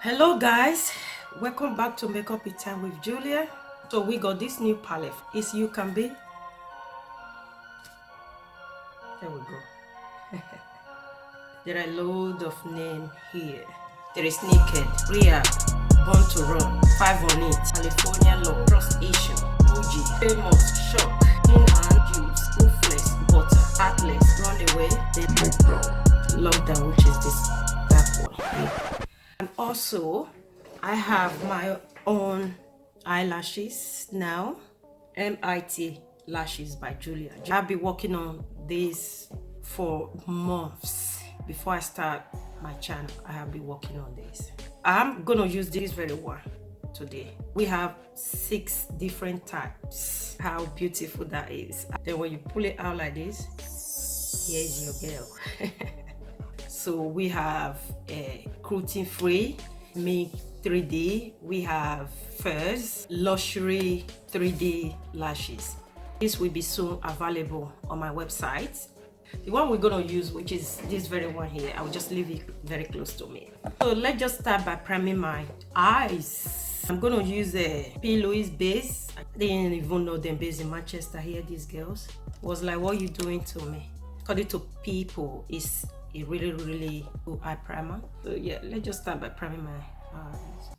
Hello guys, welcome back to Makeup with Time with Julia. So we got this new palette. It's UCANBE. There we go. There are loads of names here. There is Naked, Rehab, Born to Run, 5 on It, California Law, Trust Issue, OG, Famous, Shock, In and Juice, Ruthless, Butter, Atlas, Runaway, then Lockdown, which is this dark one here. And also I have my own eyelashes now, MIT Lashes by Julia. I've been working on this for months. Before I start my channel, I have been working on this. I'm gonna use this very one today. We have 6 different types. How beautiful that is. Then when you pull it out like this, here's your girl. So we have a cruelty free, Make 3D. We have Furs, Luxury 3D lashes. This will be soon available on my website. The one we're gonna use, which is this very one here, I'll just leave it very close to me. So let's just start by priming my eyes. I'm gonna use a P. Louise base. I didn't even know them based in Manchester here. These girls was like, what are you doing to me? According to people, it's a really good eye primer. So yeah, let's just start by priming my eyes.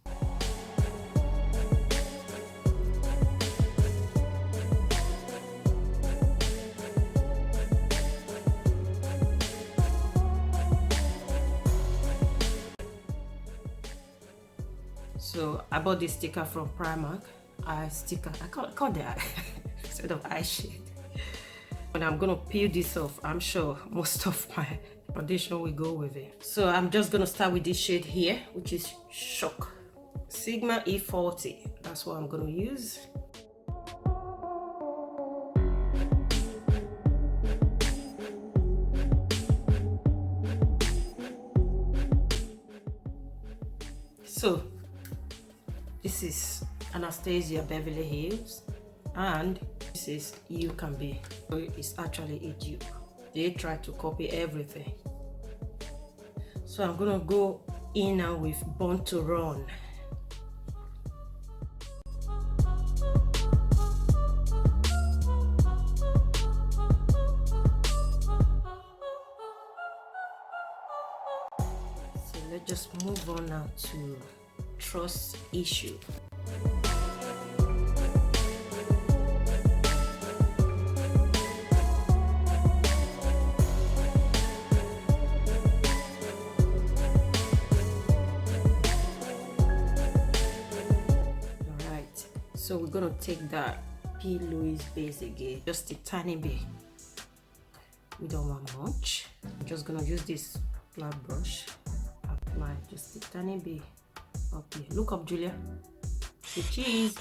So I bought this sticker from Primark. Eye sticker. I call the eye instead of eye shade. When I'm gonna peel this off, I'm sure most of my foundation will go with it. So I'm just gonna start with this shade here, which is Shock Sigma E40. That's what I'm gonna use. So this is Anastasia Beverly Hills, and this is UCANBE. So it's actually a dupe. They try to copy everything. So I'm gonna go in now with Born to Run. So let's just move on now to Trust Issue. So we're gonna take that P. Louise base again, just a tiny bit. We don't want much. I'm just gonna use this flat brush, apply just a tiny bit up here. Look up, Julia. The cheese.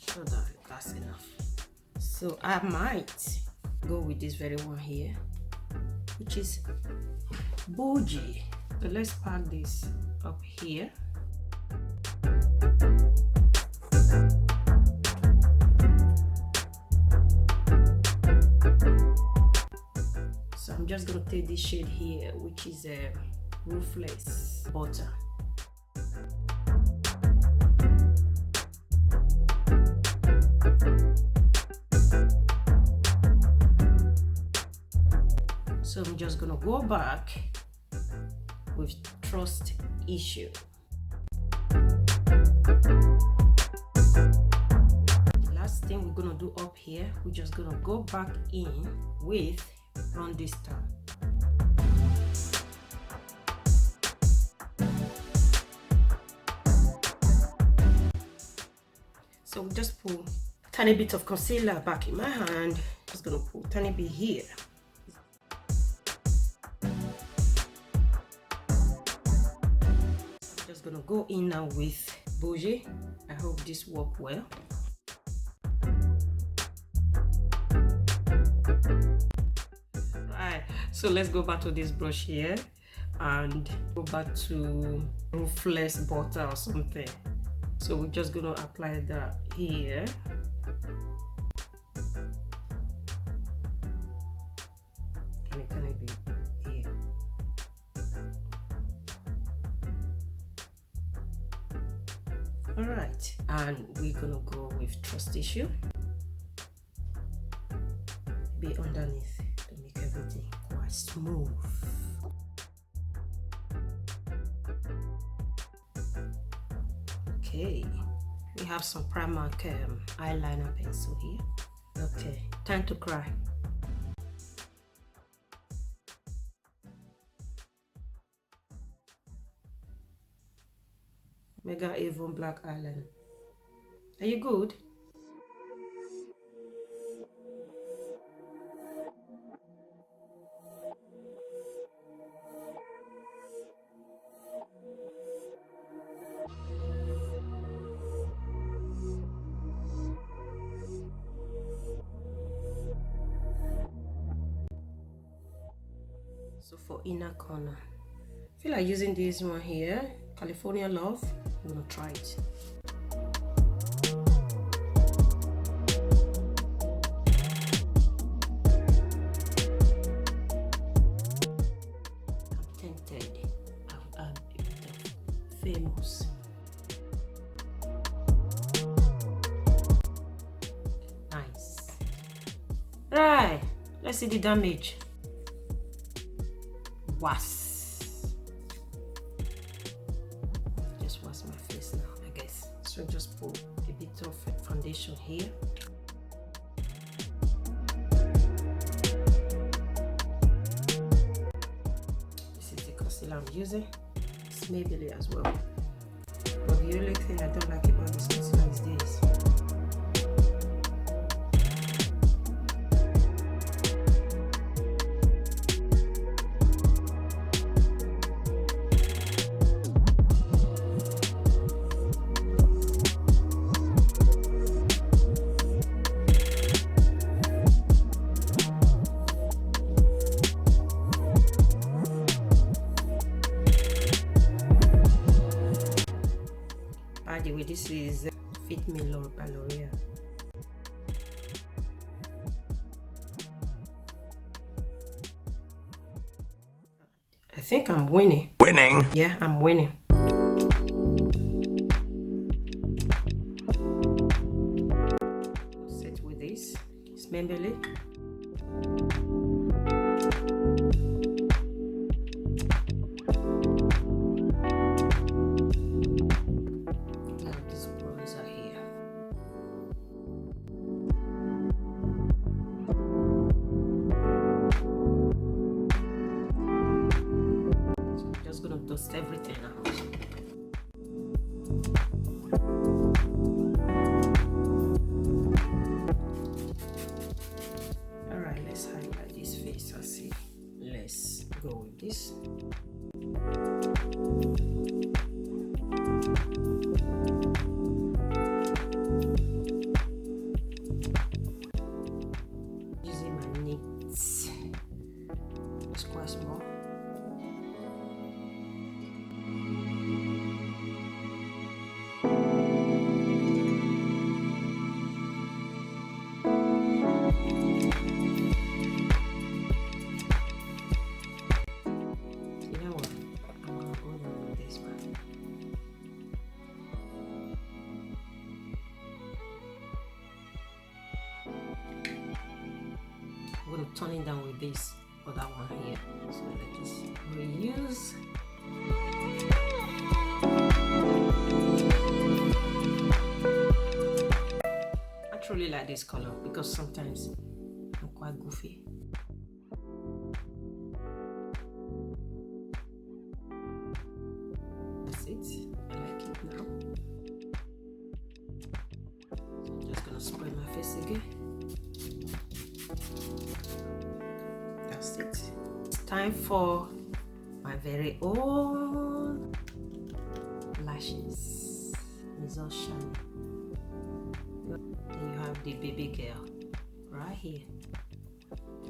Sure that's enough. So I might go with this very one here, which is Bougie. So let's pack this up here. So I'm just gonna take this shade here, which is a Ruthless Butter. So I'm just gonna go back with Trust Issue. The last thing we're gonna do up here, we're just gonna go back in with Run This Time. So we just pull a tiny bit of concealer back in my hand. Just gonna pull a tiny bit here. Just gonna go in now with Bougie. I hope this worked well. Right, so let's go back to this brush here and go back to Ruthless Butter or something. So we're just gonna apply that here. And it can be here. All right, and we're gonna go with trust tissue. Be underneath to make everything quite smooth. Okay, we have some Primark eyeliner pencil here. Okay, time to cry. Mega Avon black eyeliner. Are you good? So for inner corner, I feel like using this one here, California Love. I'm gonna try it. I'm tempted. I'll add a bit of Famous. Nice. Right, let's see the damage. Was. Just wash my face now, I guess. So just put a bit of foundation here. This is the concealer I'm using. It's Maybelline as well. But the only thing I don't like about this concealer is this. By the way, this is Fit Me by L'Oreal. I think I'm winning. Winning? Yeah, I'm winning. Set with this. It's Maybelline. Dust everything out. All right, let's highlight this face and see. Let's go with this. Using my knits. It's quite small. I'm going to turn it down with this other one here. So let us reuse. I truly like this color because sometimes I'm quite goofy. That's it. I like it now. So I'm just going to spray my face again. That's it. It's time for my very own lashes. It's all shiny. Then you have the baby girl right here.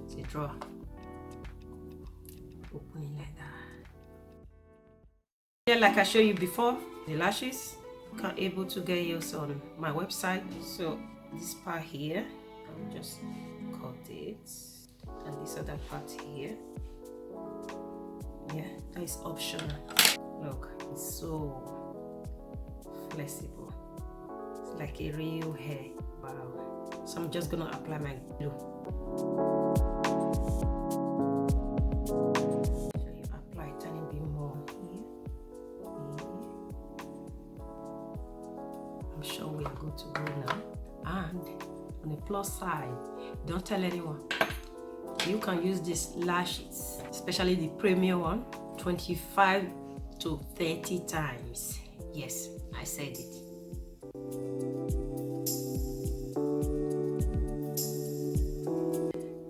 It's a drawer. Open it like that. Yeah, like I showed you before, the lashes. You can able to get yours on my website. So this part here, I'll just cut it, and this other part here, yeah, that is optional. Look, it's so flexible. It's like a real hair. Wow. So I'm just gonna apply my glue. So you apply a tiny bit more here. I'm sure we are good to go now. And on the plus side, don't tell anyone. You can use these lashes, especially the premium one, 25 to 30 times. Yes, I said it.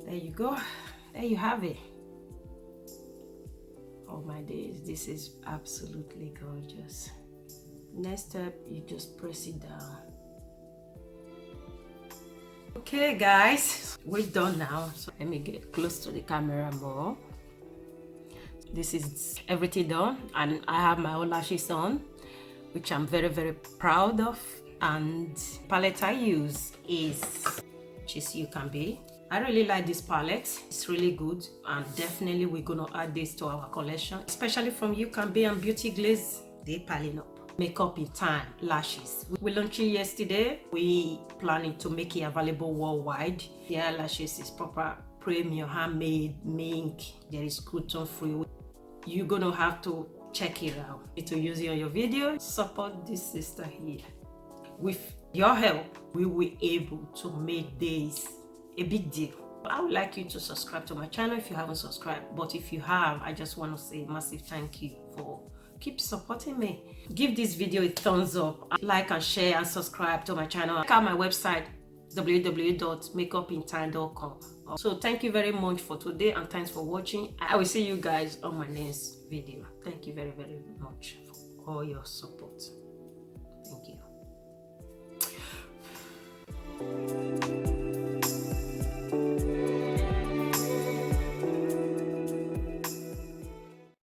There you go. There you have it. Oh my days, this is absolutely gorgeous. Next step, you just press it down. Okay guys, we're done now. So let me get close to the camera more. This is everything done, and I have my own lashes on, which I'm very, very proud of. And palette I use is UCANBE. I really like this palette. It's really good, and definitely we're gonna add this to our collection, especially from UCANBE and Beauty Glaze. They're piling up. Makeup in Time lashes. We launched it yesterday. We planning to make it available worldwide. The eyelashes is proper premium, handmade, mink. There is gluten free. You're gonna have to check it out. To use it on your video. Support this sister here. With your help, we will be able to make this a big deal. I would like you to subscribe to my channel if you haven't subscribed. But if you have, I just want to say a massive thank you for keep supporting me. Give this video a thumbs up, like and share, and subscribe to my channel. Check out my website, www.makeupintime.com. So thank you very much for today, and thanks for watching. I will see you guys on my next video. Thank you very, very much for all your support.